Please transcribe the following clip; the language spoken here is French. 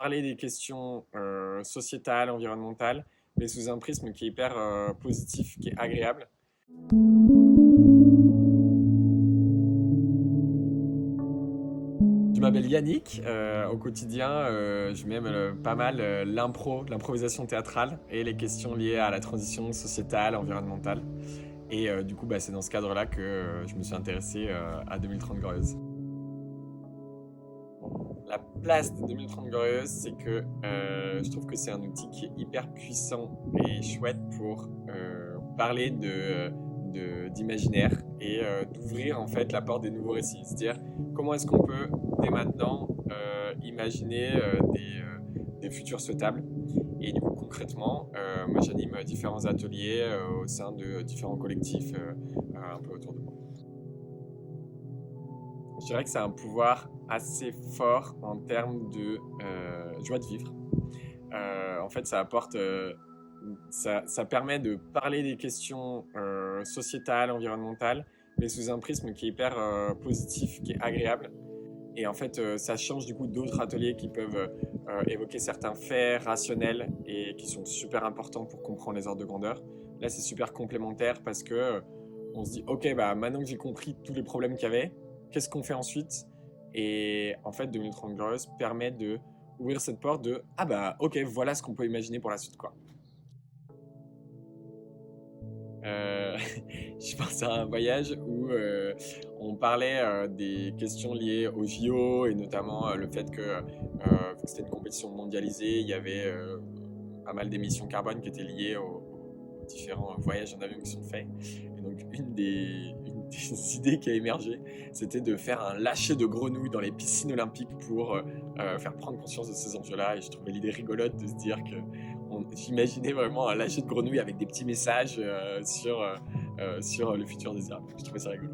parler des questions sociétales, environnementales, mais sous un prisme qui est hyper positif, qui est agréable. Je m'appelle Yannick. Au quotidien, je m'aime pas mal l'improvisation théâtrale et les questions liées à la transition sociétale, environnementale. Et du coup, c'est dans ce cadre-là que je me suis intéressé à 2030 Glorieuse. La place de 2030 Glorieuse, c'est que je trouve que c'est un outil qui est hyper puissant et chouette pour parler d'imaginaire et d'ouvrir en fait la porte des nouveaux récits. C'est-à-dire comment est-ce qu'on peut dès maintenant imaginer des futurs souhaitables. Et du coup concrètement, moi j'anime différents ateliers au sein de différents collectifs un peu autour de moi. Je dirais que c'est un pouvoir assez fort en termes de joie de vivre. En fait, ça apporte, ça permet de parler des questions sociétales, environnementales, mais sous un prisme qui est hyper positif, qui est agréable. Et en fait, ça change du coup d'autres ateliers qui peuvent évoquer certains faits rationnels et qui sont super importants pour comprendre les ordres de grandeur. Là, c'est super complémentaire parce que on se dit, ok, maintenant que j'ai compris tous les problèmes qu'il y avait, qu'est-ce qu'on fait ensuite? Et en fait, 2030 Glorious permet de ouvrir cette porte de, ok, voilà ce qu'on peut imaginer pour la suite, quoi. Euh, je pense à un voyage où on parlait des questions liées au JO et notamment le fait que c'était une compétition mondialisée, il y avait pas mal d'émissions carbone qui étaient liées aux différents voyages en avion qui sont faits. Et donc une des idées qui a émergé, c'était de faire un lâcher de grenouilles dans les piscines olympiques pour faire prendre conscience de ces enjeux-là. Et je trouvais l'idée rigolote de se dire que j'imaginais vraiment un lâcher de grenouilles avec des petits messages sur le futur désirable. Je trouvais ça rigolo.